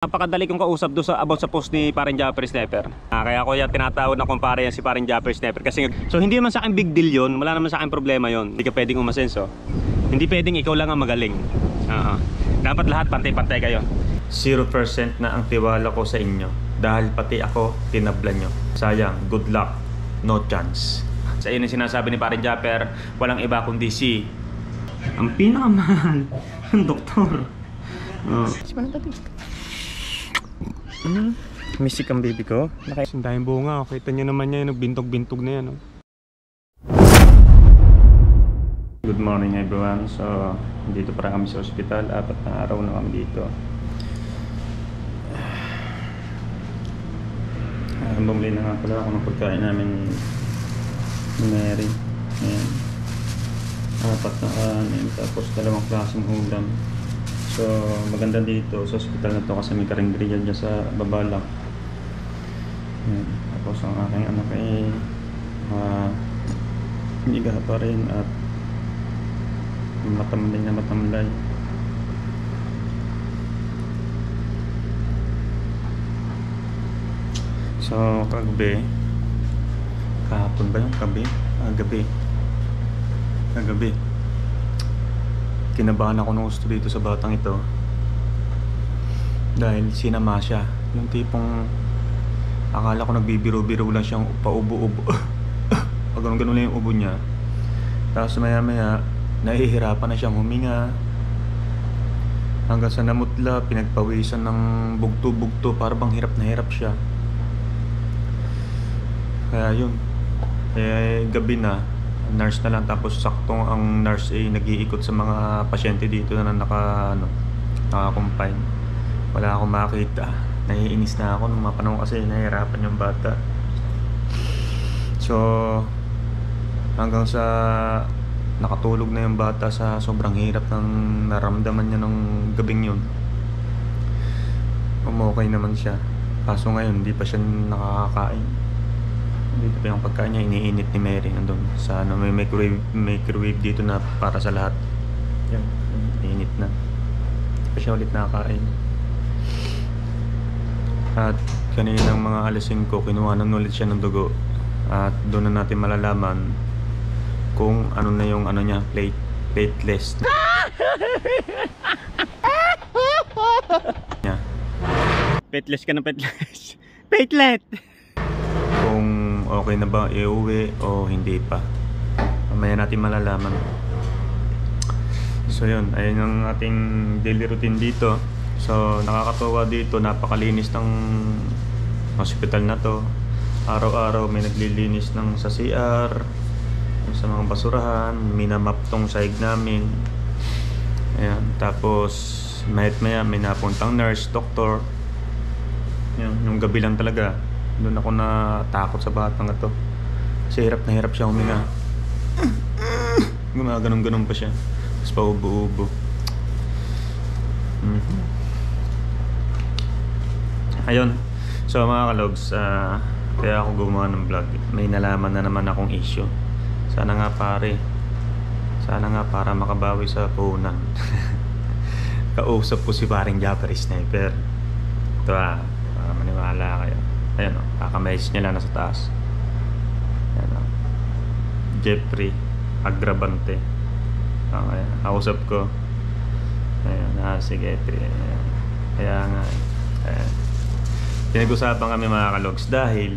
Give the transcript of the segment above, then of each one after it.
Napakadali kong kausap doon sa about sa post ni Paring Japper Sniper. Kaya ko yan tinatawag na kumpare yan si Paring Japper Sniper kasi so hindi naman sa akin big deal yon, wala naman sa akin problema yon. Hindi ka pwedeng umasenso. Hindi pwedeng ikaw lang ang magaling. Dapat lahat pantay-pantay kayo. 0% na ang tiwala ko sa inyo dahil pati ako tinablan nyo. Sayang, good luck, no chance. Sa iyo yung sinasabi ni Paring Japper, walang iba kundi si ang pinakamahal ng doktor. Misik ang baby ko. Nakasindayang bunga. Kita nyo naman niya yung nagbintog-bintog na yan. Good morning everyone. So, dito para kami sa ospital. 4 na araw na kami dito. Bumili na nga pala ako ng pagkain namin ni Mary. Ayan. 4 na kanin. Tapos 2 klaseng ulam. So, maganda dito sa hospital na to kasi may karinderiya dyan sa baba lang. Tapos ang aking anak ay higa pa rin at matamlay na matamlay. So, kagabi, kahapon ba yung kagabi kinabahan ako ng gusto dito sa batang ito dahil sinama siya, yung tipong akala ko nagbibiro-biro lang siyang paubo-ubo pag ganun lang yung ubo niya, tapos maya-maya nahihirapan na siyang huminga hanggang sa namutla, pinagpawisan ng bugto-bugto para bang hirap na hirap siya. Kaya yun, gabi na nurse na lang, tapos saktong ang nurse ay nag-iikot sa mga pasyente dito na naka-confine. Wala akong makita. Naiinis na ako nung mapanong kasi nahihirapan yung bata. So hanggang sa nakatulog na yung bata sa sobrang hirap ng naramdaman niya ng gabing yun, umokay naman siya. Kaso ngayon hindi pa siya nakakakain. Dito pa yung pagkain niya, iniinit ni Mary nandun sa may microwave dito na para sa lahat. Yan, init na. Hindi pa siya ulit nakakain. At kaninang mga alas 5 kinuha na ulit siya ng dugo. At doon na natin malalaman kung ano na yung ano niya, plateless. Plateless ka na, plateless. Platelet! Kung okay na ba iuwi o hindi pa, mamaya natin malalaman. So yun, ayun ang ating daily routine dito. So nakakatuwa dito, napakalinis ng hospital na to. Araw-araw may naglilinis ng sa CR, sa mga basurahan, minamap tong sahig namin. Ayan, tapos maya may napuntang nurse, doktor. Yan, yung gabi lang talaga doon ako natakot sa batang ito kasi hirap na hirap siya huminga. Gumaganon-ganon pa siya, tapos paubo-ubo. Ayun, so mga kalogs, kaya ako gumawa ng vlog. May nalaman na naman akong issue. Sana nga para makabawi sa puhunan. Kausap ko si Paring Japper Sniper. Ito maniwala kayo. Ayan o, kaka-message niya lang nasa taas. Ayan o, Jeffrey Agravante. Ayan, kausap ko. Ayan, sige. Ayan. Kaya nga, ayan. Pinag-usapan kami mga kalogs dahil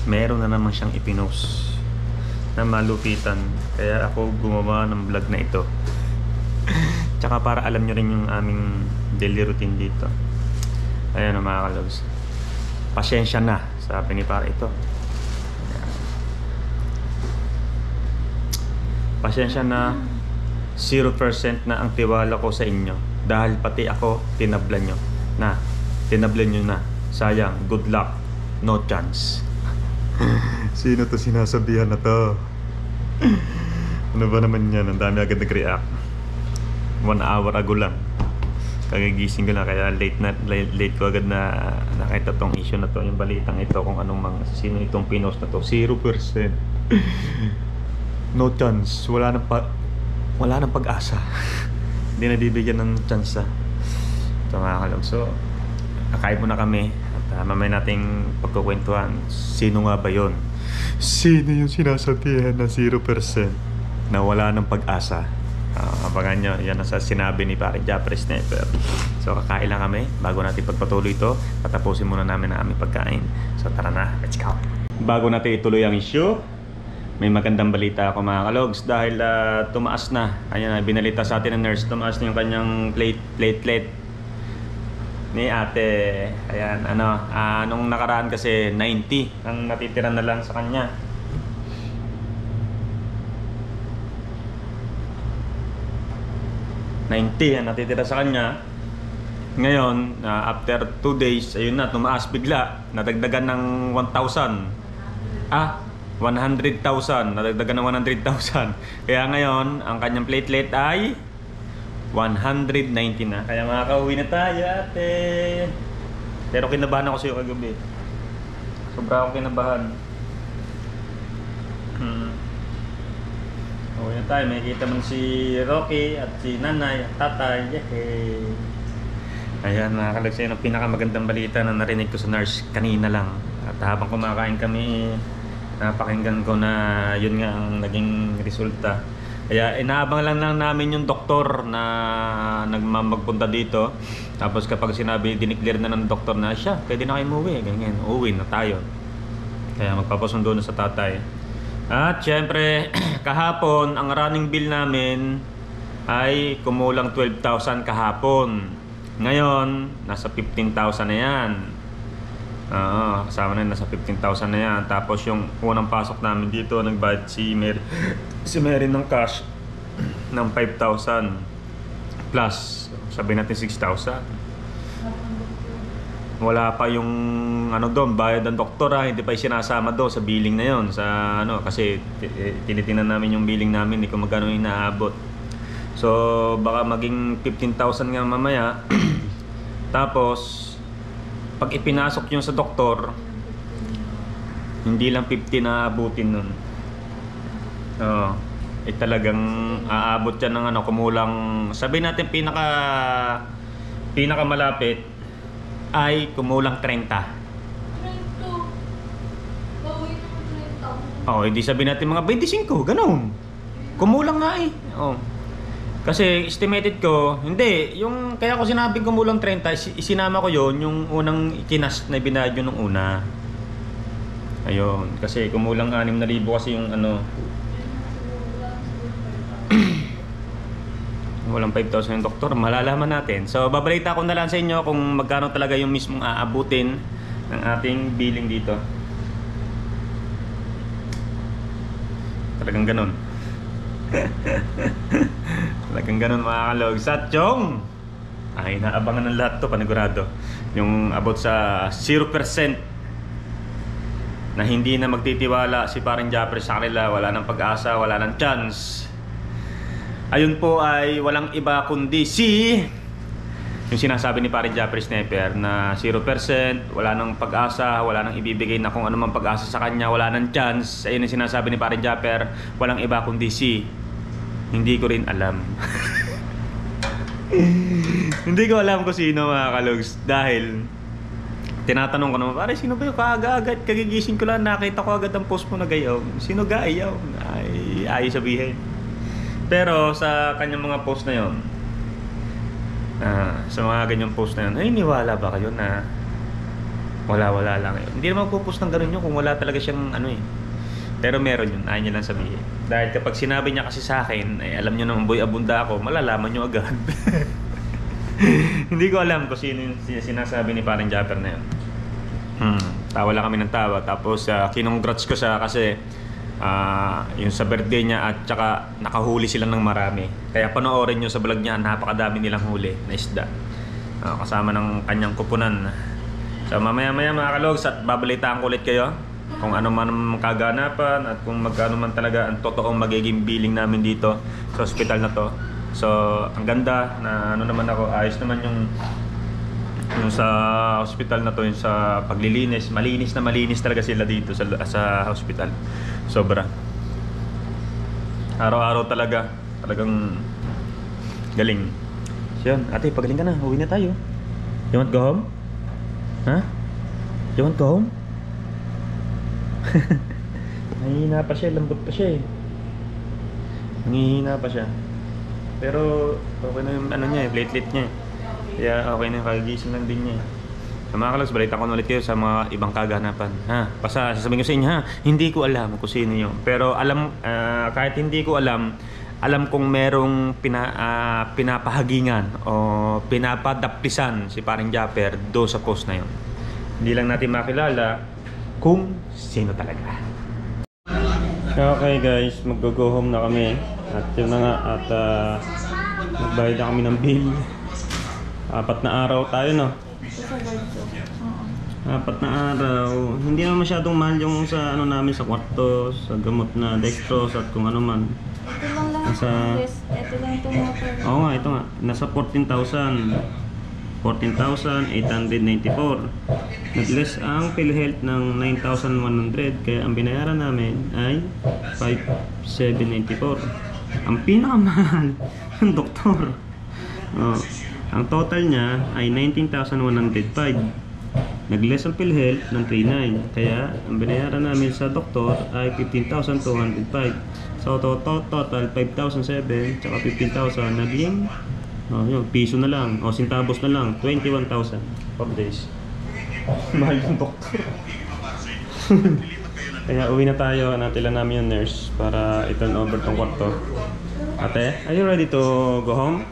meron na naman siyang ipinost na malupitan. Kaya ako gumawa ng vlog na ito. Tsaka para alam nyo rin yung aming daily routine dito. Ayan o mga kalogs, pasensya na, sabi ni para ito. Pasensya na, 0% na ang tiwala ko sa inyo dahil pati ako tinablan nyo na. Sayang, good luck, no chance. Sino to sinasabihan na to? Ano ba naman yan? Ang dami agad nag-react. 1 hour ago lang kagigising ko na, kaya late ko agad na nakita tong issue na to, yung balitang ito, kung sino itong pinost na to. 0%. No chance, wala nang pag-asa. Hindi na bibigyan ng chance. Ito mga kalog. So kakain muna kami at mamaya nating pagkukwentuhan. Sino nga ba yun? Sino yung sinasabihan na 0% na wala ng pag-asa? Abangan nyo, yan ang sinabi ni Paring Japper Sniper. So kakain lang kami bago natin pagpatuloy ito. Patapusin muna namin ang aming pagkain. So tara na, let's go. Bago natin ituloy ang issue, may magandang balita ako mga kalogs. Dahil tumaas na, ayan, binalita sa atin ng nurse, tumaas na yung kanyang platelet ni ate. Ayan, nung nakaraan kasi 90 ang natitira na lang sa kanya. ang natitira sa kanya. Ngayon, after 2 days, ayun na, tumaas bigla. Nadagdagan ng 1,000. 100,000. Nadagdagan ng 100,000. Kaya ngayon, ang kanyang platelet ay 190 na. Kaya makakauwi na tayo, ate. Pero kinabahan ako sa'yo kagabi. Sobra akong kinabahan. Uwi na tayo. May kita man si Rocky at si nanay at tatay. Yehey! Ayan, mga kalogs, yun ang pinakamagandang balita na narinig ko sa nurse kanina lang. At habang kumakain kami, napakinggan ko na yun nga ang naging resulta. Kaya inaabang lang namin yung doktor na magpunta dito. Tapos kapag sinabi, dineclare na ng doktor na siya, pwede na kayo umuwi. Ganyan, uwi na tayo. Kaya magpapasundo na sa tatay. At syempre, kahapon, ang running bill namin ay kumulang 12,000 kahapon. Ngayon, nasa 15,000 na yan. Kasama na yun, nasa 15,000 na yan. Tapos yung unang pasok namin dito, nagbayad si Mary ng cash ng 5,000 plus, sabihin natin 6,000. Wala pa yung doon, bayad ng doktor, hindi pa sinasama doon sa billing na yon, sa kasi tinitingnan namin yung billing namin, hindi ko magkano inaabot. So baka maging 15,000 nga mamaya. Tapos pag ipinasok yung sa doktor, hindi lang 50 na aabutin nun. Talagang aabot yan ng kumulang, sabihin natin pinaka malapit ay kumulang 30. Hindi sabihin natin mga 25, ganun. Kumulang nga eh. Kasi estimated ko, hindi, yung kaya ko sinabing kumulang 30, isinama ko yon yung unang ikinas na binayad yun nung una. Ayun, kasi kumulang 6,000 kasi yung walang 5,000 yung doktor, malalaman natin. So babalita ko na lang sa inyo kung magkano talaga yung mismong aabutin ng ating billing dito. Talagang ganun. Talagang ganun mga kalogs. At yung ay naabangan ng lahat to, panigurado. Yung about sa 0% na hindi na magtitiwala si Paring Japper sa kanila, wala nang pag-asa, wala nang chance. Ayun po ay walang iba kundi yung sinasabi ni Paring Japper Sniper na 0%, wala nang pag-asa, wala nang ibibigay na kung ano man pag-asa sa kanya, wala nang chance. Ayun yung sinasabi ni Paring Japper, walang iba kundi hindi ko rin alam. Hindi ko alam kung sino mga kalogs. Dahil tinatanong ko naman, pare, sino ba yung kaagad kagigising ko lang, nakita ko agad ang post mo na gayaw. Sino gayaw? Ay sabihin. Pero sa kanyang mga post na yon, sa mga ganyang post na yun, ay niwala ba kayo na wala lang yun? Hindi naman magpo-post ng ganun yun kung wala talaga siyang pero meron yun, ayaw niya lang sabihin. Dahil kapag sinabi niya kasi sa akin, ay alam niyo naman boy abunda ako, malalaman niyo agad. Hindi ko alam kung sino yung sinasabi ni Paring Japper na yun. Tawa lang kami ng tawa. Tapos kinongrats ko siya kasi yung sa birthday niya at saka nakahuli sila ng marami. Kaya panoorin nyo sa vlog niya, napakadami nilang huli na isda, kasama ng kanyang kupunan. So mamaya mga kalogs, at babalitaan ko ulit kayo kung ano man kaganapan at kung magkano man talaga ang totoong magiging billing namin dito sa hospital na to. So ang ganda na naman ako, ayos naman yung sa hospital na to, yung sa paglilinis, malinis talaga sila dito sa hospital. Sobra. Araw-araw talagang galing. So yun, ate, pagaling ka na, uwi na tayo. You want go home? Ha? You want to go home? Nangihina pa siya, lambot pa siya eh. Nangihina pa siya. Pero okay na yung ano niya eh, platelet niya eh. Kaya okay na yung kagigising lang din niya eh. So mga kalogs, balita ko na ulit kayo sa mga ibang kaganapan. Ha? Basta sasabihin ko sa inyo ha, hindi ko alam kung sino yun. Pero alam, kahit hindi ko alam kong merong pinapahagingan o pinapadaplisan si paring Japper do sa post na yun. Hindi lang natin makilala kung sino talaga. Okay guys, mag-go home na kami. At yun na nga, at magbayad na kami ng bill. 4 na araw tayo, no? 4 na araw. Hindi naman masyadong mahal yung sa ano namin sa kwarto, sa gamot na dextrose at kung ano man. Ito lang lahat. Nasa... Ito lang ito mga per... Oo nga, ito nga. Nasa 14,894. Nag-less ang PhilHealth ng 9,100. Kaya ang binayaran namin ay 5,794. Ang pinakamahal ng doktor. Ang total niya ay 19,105. Nag-less ang PhilHealth ng 3,900. Kaya ang binayaran namin sa doktor ay 15,205. So total 5,007 tsaka 15,000 naging yun, piso na lang o centavos na lang, 21,000 for days. Mahal yung doktor. Kaya uwi na tayo, natila namin yung nurse para i-turn over tong kwarto. Ate, are you ready to go home?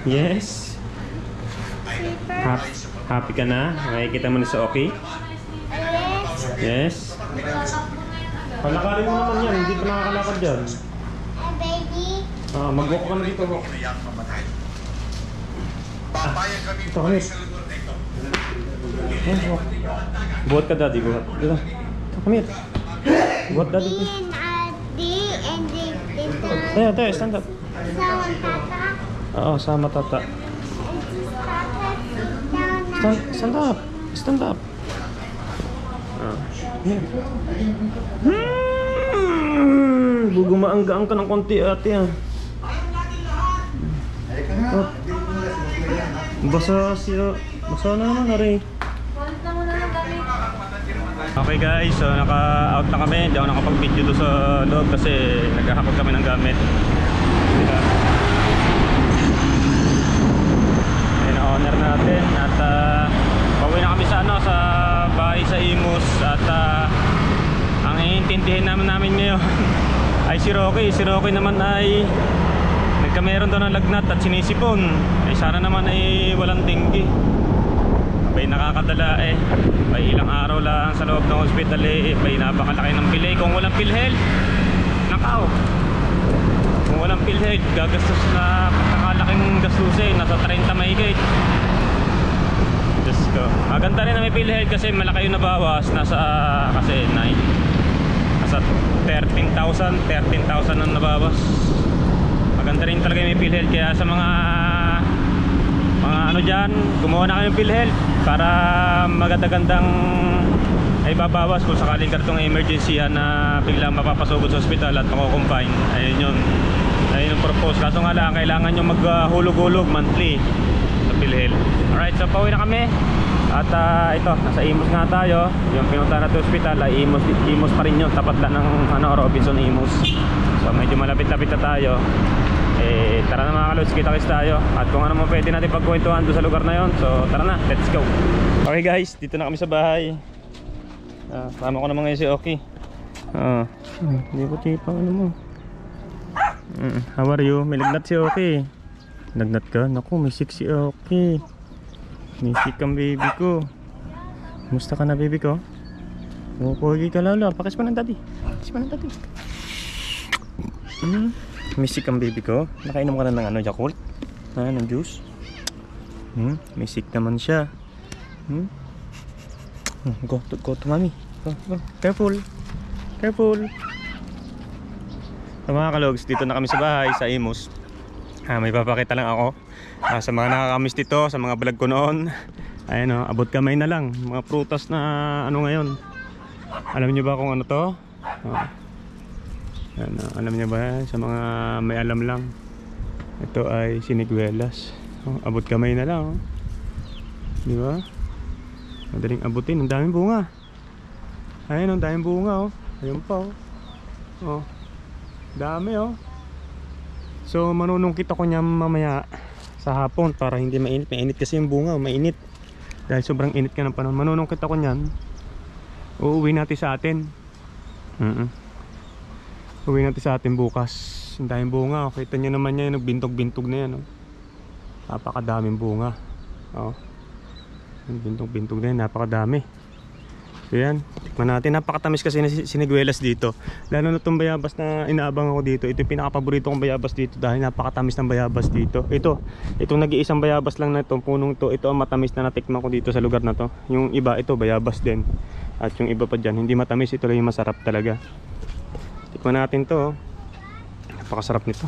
Yes? Happy ka na? Makikita mo na sa okay? Yes? Palakarin mo naman yan, hindi pa nakakalakad dyan. Baby? Mag-walk ka na dito. Ito kami. Walk. Buhat ka daddy, buhat. Dito. Come here. Buhat daddy. There, stand up. Oo, sama tata. Stand up. Stand up. Gugumaanggaan ka ng konti ate ah. Basa na naman na rin. Okay guys, so naka-out na kami. Hindi ako nakapag-video doon sa loob kasi naghahakot kami ng gamit. Ayun ang owner natin. At pauwi na kami sa sa bahay sa Imus. At ang iintindihin namin ngayon ay si Rocky. Si Rocky naman ay nagkameron daw ng lagnat at sinisipon. Ay sana naman ay walang tinggi. May nakakadala eh. May ilang araw lang sa loob ng hospital eh. May napakalaki ng pilay. Kung walang PhilHealth, nakaw. Kung walang PhilHealth, gagastos na nakalaking gastusin. Nasa 30 mahigit. Diyos ko. Maganda rin na may PhilHealth kasi malaki yung nabawas. Nasa 13,000 ang nabawas. Maganda rin talaga yung may PhilHealth. Kaya sa mga ano dyan, gumawa na kayo ng PhilHealth para maganda-gandang ay babawas kung sakaling kartong emergency na biglang mapapasugod sa hospital at mako-confine. Ayun yung purpose. Kaso nga lang, kailangan nyo maghulog-hulog monthly sa PhilHealth. Alright, so pauwi na kami. At ito, nasa Imus nga tayo. Yung pinunta natin hospital ay Imus pa rin yun. Tapat lang ng Robinson Imus. So medyo malapit-lapit na tayo. Tara na mga kalods, kita-kits tayo. At kung ano mo pwede natin pagkwentuhan doon sa lugar na yon. So tara na, let's go. Okay guys, dito na kami sa bahay. Tama ko naman ngayon si Oki. Hindi ko tipang ano mo. How are you? May lagnat si Oki. Lagnat ka? Naku, may sick si Oki. May sick ang baby ko. Kumusta ka na baby ko? Pugi ka lalo. Pakis mo ng daddy. Pakis mo ng daddy. May sick ang baby ko. Nakainom ka na ng Yakult? Ng juice? May sick naman siya. Go to mommy. Go. Careful. So mga kalogs, dito na kami sa bahay sa Imus. May papakita lang ako sa mga nakakamiss dito, sa mga vlog ko noon. Ayan o, abot kamay na lang. Mga prutas na ano ngayon. Alam niyo ba kung ano to? Alam niyo ba sa mga may alam lang? Ito ay siniguelas. Abot kamay na lang. Di ba? Madaling abutin. Ang daming bunga. Ayun, ang daming bunga oh. Ayun pa oh. Oh. Dami oh. So manunungkit ako niya mamaya sa hapon para hindi mainit. Mainit kasi yung bunga, mainit. Dahil sobrang init ka ng panahon. Manunungkit ako niyan. Uuwi natin sa atin. Uuwi natin sa atin bukas. Ang daming bunga oh. Kita nyo naman yan, nagbintog-bintog na yan oh. Napakadaming bunga oh. Bintog-bintog na yan, napakadami. So yan, tikman natin. Napakatamis kasi na siniguelas dito. Lalo na itong bayabas na inaabang ako dito. Ito yung pinaka-paborito kong bayabas dito dahil napakatamis ng bayabas dito. Itong nag-iisang bayabas lang na itong punong ito. Ito ang matamis na natikman ko dito sa lugar na to. Yung iba, ito bayabas din. At yung iba pa dyan, hindi matamis. Ito lang yung masarap talaga. Tikman natin to. Napakasarap nito.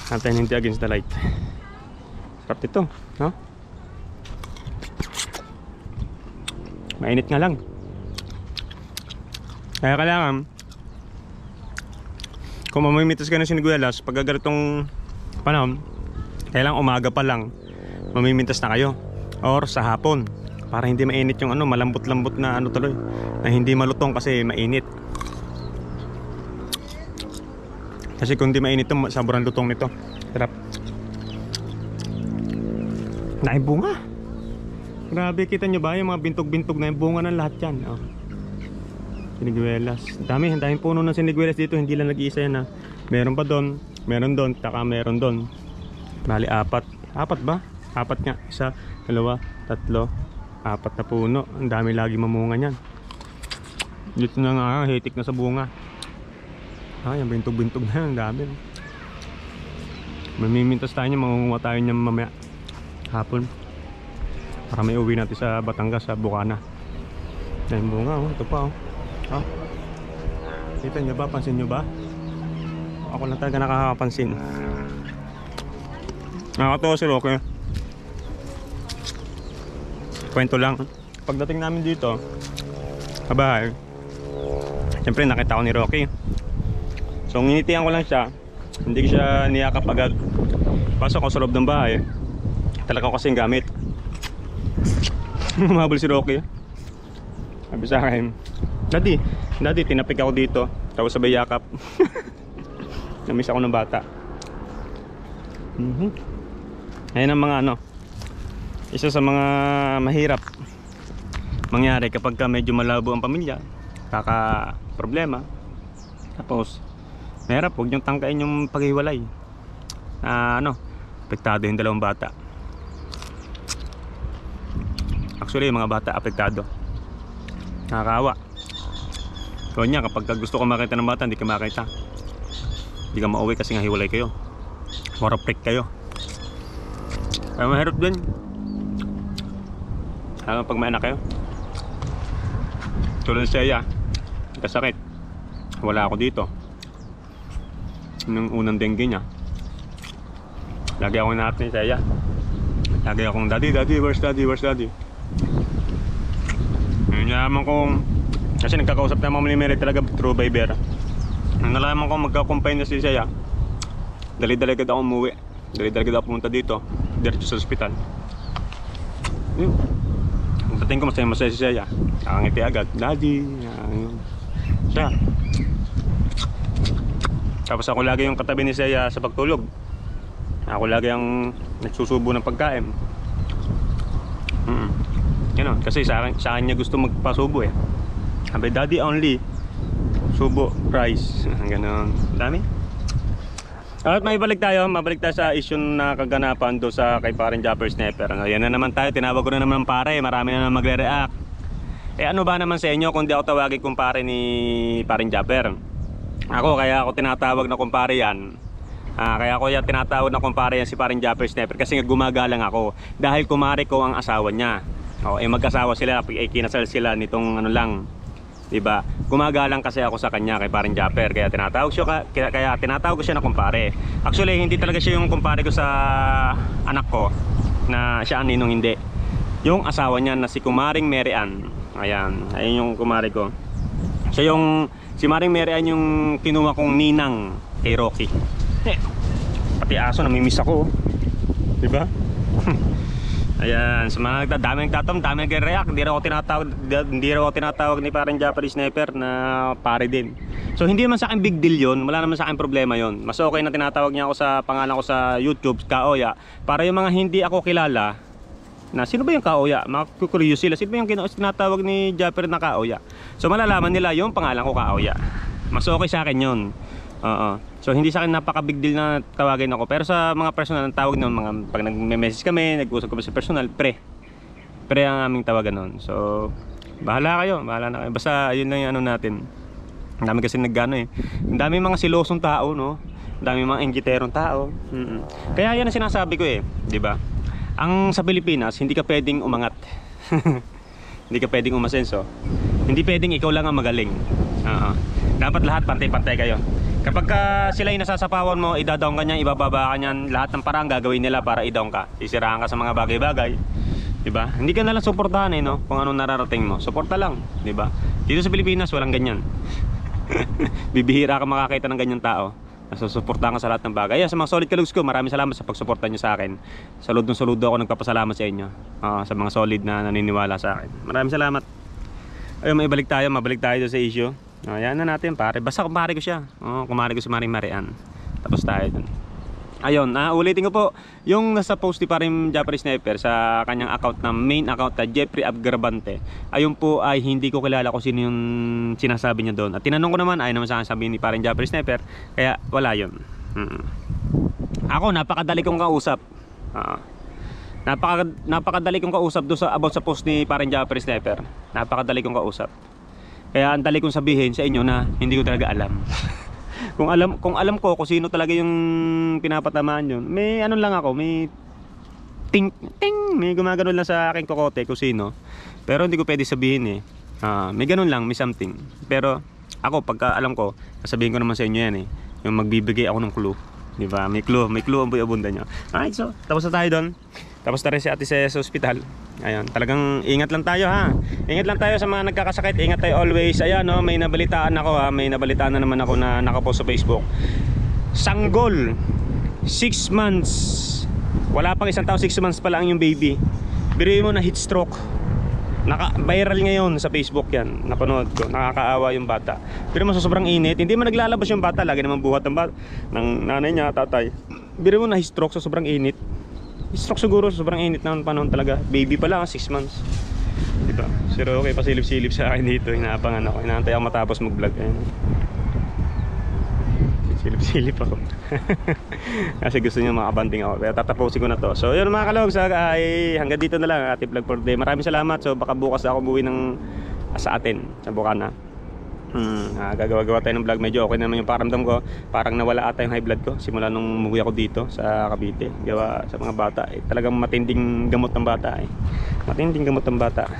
Natin hindi against the light. Sarap nito, no? Mainit nga lang. Kaya kailangan kung mamimitas ka ng siniguelas pag ganitong panahon, kailangan umaga pa lang mamimitas na kayo or sa hapon para hindi mainit yung ano, malambot-lambot na ano tuloy, na hindi malutong kasi mainit. Kasi kung hindi mainit ito, sobrang lutong nito. Sarap. Naibunga. Grabe, kita nyo ba yung mga bintog-bintog na yung bunga ng lahat yan oh. Siniguelas. Dami, daming puno ng siniguelas dito. Hindi lang nag-iisa yan ha. Meron pa doon, meron doon, taka meron doon. Bali, apat. Apat ba? Apat nga. Isa, dalawa, tatlo, apat na puno. Ang dami lagi mamunga niyan. Dito na nga, hitik na sa bunga. Ah, yung bintog-bintog na yan. Ang dami. Mamimintas tayo niya, mangunguha tayo niya mamaya hapon. Para may uwi natin sa Batangas, sa Bukana. Dahil bunga oh, ito pa oh. Oh. Kita nyo ba? Pansin nyo ba? Ako lang talaga nakakapansin. Nakakatawa si Roque. Kwento lang. Pagdating namin dito sa bahay, siyempre nakita ko ni Roque. So nginitian ko lang siya. Hindi ko siya niyakap agad. Pasok ko sa loob ng bahay. Talaga ko kasing gamit. Mahabol si Rocky. Sabi sa akin, Daddy, tinapik ako dito. Tapos sabay yakap. Namiss ako ng bata. Ayun ang mga ano, isa sa mga mahirap mangyari kapag ka medyo malabo ang pamilya. Kaka problema. Tapos mahirap, huwag niyong tangkain yung paghiwalay. Ano, apektado yung dalawang bata. Actually yung mga bata apektado. Nakakaawa. So niya, kapag gusto ko makita ng bata, hindi ka makita. Hindi ka mauwi kasi nga hiwalay kayo. Waraprik kayo. Kaya mahirap din. Alam pag may anak kayo. Tulad siya, kasakit. Wala ako dito. Nung unang dengue niya, lagi akong hinahanap ni Saya. Lagi akong, Daddy, where's daddy? Nalaman kong, kasi nagkakausap naman ni Mary talaga through Viber. Nalaman kong magkakumpay na si Saya. Dali-dali agad ako umuwi. Dali-dali agad ako pumunta dito, diretso sa ospital. Pagdating ko, masaya si Saya. Nakangiti agad, Daddy. Siya. Tapos ako lagi yung katabi ni Saya sa pagtulog. Ako lagi ang nagsusubo ng pagkain. Ganun, kasi sa akin niya gusto magpasubo eh. Sabi, Daddy only subo, rice. Ganun, dami. At mabalik tayo sa issue na kaganapan do sa kay Paring Japper Sniper. Yan na naman tayo, tinawag ko na naman pare, marami na naman magre-react. Ano ba naman sa inyo kung di ako tawagin kumpare ni Paring Japper? Kaya ako tinatawag na kumpare yan. Kaya ako yan tinatawag na kumpare yan si Paring Japper Sniper kasi gumagalang ako dahil kumare ko ang asawa niya. Magkasawa sila, kinasal sila nitong ano lang, diba? Gumagalang kasi ako sa kanya kay Paring Japper, kaya tinatawag ko siya na kumpare. Actually hindi talaga siya yung kumpare ko sa anak ko na siya ang ninong, hindi. Yung asawa niya na si Kumaring Mary Ann. Ayun yung kumare ko. Si Maring Mary Ann yung kinuha kong ninang kay Rocky. Pati aso namimiss ako, diba? Ayan, sa mga dami nagtatanong, dami nagre-react. Hindi raw ako tinatawag ni parang Japanese Sniper na pare din. So hindi naman sa akin big deal 'yon. Wala naman sa akin problema 'yon. Mas okay na tinatawag niya ako sa pangalan ko sa YouTube, Kaoya. Para yung mga hindi ako kilala, na sino ba yung Kaoya? Makukurious sila. Sino ba yung tinatawag ni Japper na Kaoya? So malalaman nila yung pangalan ko, Kaoya. Mas okay sa akin 'yon. Oo. So hindi sa akin napaka big deal na tawagin ako. Pero sa mga personal ang tawag ng mga pag nagme-message kami, nag-usap kami sa personal, pre ang aming tawagan noon. So bahala kayo, bahala na kayo. Basta yun lang yung ano natin. Ang dami kasi nagano eh. Ang dami mga silosong tao, no? Ang dami mga engiterong tao. Kaya yan ang sinasabi ko eh, 'di ba? Ang sa Pilipinas, hindi ka pwedeng umangat. Hindi ka pwedeng umasenso. Hindi pwedeng ikaw lang ang magaling. Dapat lahat pantay-pantay kayo. Kapag sila yung nasasapawan mo, idadown ka niyan, ibababa ka niyan, lahat ng parang gagawin nila para idown ka. Sisirahan ka sa mga bagay-bagay, 'di ba? Hindi ka na lang suportahan eh, no? Kung anong nararating mo, suporta lang, 'di ba? Dito sa Pilipinas walang ganyan. Bibihira ka makakita ng ganyang tao. Nasusuportahan ka sa lahat ng bagay. Sa mga solid kalugs ko, maraming salamat sa pagsuporta niyo sa akin. Saludo ako, nagpapasalamat sa inyo. Sa mga solid na naniniwala sa akin. Maraming salamat. Ayun, mabalik tayo sa issue. Yan na natin, pare. Basta kumare ko siya. Kumare ko si Maring Marian. Tapos tayo dun. Ayun, ulitin ko po yung nasa post ni parang Japanese Sniper sa kanyang account na main account na Jeffrey Abgrabante. Ayun po ay hindi ko kilala kung sino yung sinasabi niya doon. At tinanong ko naman, ay naman sa akin sabihin ni parang Japanese Sniper. Kaya wala yun. Ako, napakadali kong kausap. Napakadali kong kausap doon sa about sa post ni parang Japanese Sniper. Napakadali kong kausap. Kaya ang dali kong sabihin sa inyo na hindi ko talaga alam. Kung alam ko kung sino talaga yung pinapatamaan yun, may ano lang ako, may ting may gumagano lang sa aking kokote kung sino. Pero hindi ko pwede sabihin eh. May ganun lang, may something. Pero ako pagka alam ko, sasabihin ko naman sa inyo yan eh. Yung magbibigay ako ng clue, di ba? May clue ang buy-abunda nyo. Alright, so tapos na tayo doon. Tapos na rin si ate sa ospital. Ayun, talagang ingat lang tayo ha. Ingat lang tayo sa mga nagkakasakit. Ingat tayo always. Ayan, no, may nabalitaan ako ha. May nabalitaan na naman ako na nakapost sa Facebook. Sanggol, 6 months. Wala pang isang taon, 6 months pa lang yung baby. Biruin mo na heat stroke. Viral ngayon sa Facebook yan. Napanood ko, nakakaawa yung bata. Pero mo sa sobrang init, hindi man naglalabas yung bata. Lagi naman buhat ng nanay niya, tatay. Biruin mo na heat stroke sa sobrang init. Stroke siguro, sobrang init na panahon talaga. Baby pa lang, 6 months. Diba? Pero okay, pasilip-silip sa akin dito. Inaapangan ako, inaantay ako matapos mag-vlog. Silip-silip ako. Kasi gusto niyo makabanting ako. Kaya tatapusin ko na to. So yun mga kalogs, ay hanggang dito na lang ating vlog for today. Maraming salamat. So baka bukas ako buwi sa atin, sa Bukana. Gagawa tayo ng vlog. Medyo okay naman yung paramdam ko. Parang nawala ata yung high blood ko simula nung umuwi ako dito sa Cavite. Gawa sa mga bata talagang matinding gamot ng bata matinding gamot ng bata.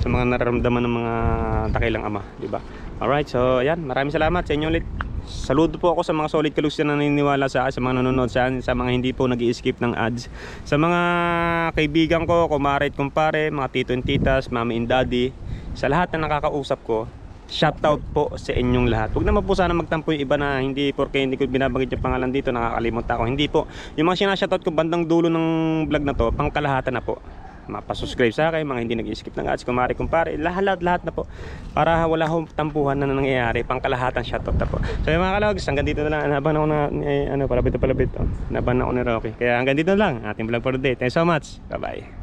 Sa mga nararamdaman ng mga dakilang ama, diba? Alright, so ayan, maraming salamat sa inyo ulit. Saludo po ako sa mga solid kalugs na naniniwala sa akin, sa mga nanonood sa mga hindi po nag-i-skip ng ads, sa mga kaibigan ko, kumare at kumpare, mga tito and titas, mami and daddy, sa lahat na nakakausap ko. Shoutout po sa inyong lahat. Huwag naman po sana magtampo yung iba na hindi porke hindi ko binabanggit yung pangalan dito, nakakalimot ako. Hindi po. Yung mga sinashoutout ko bandang dulo ng vlog na to, pangkalahatan na po. Mapasubscribe sa akin, mga hindi nag-skip ng ads, kumare, kumpare, lahat na po. Para wala akong tampuhan na nangyayari, pangkalahatan shoutout na po. So yung mga kalogs, hanggang dito na lang. Naban ako na, palabit. Naban ako ni Rocky. Kaya hanggang dito na lang, ating vlog for the day. Thanks so much. Bye-bye.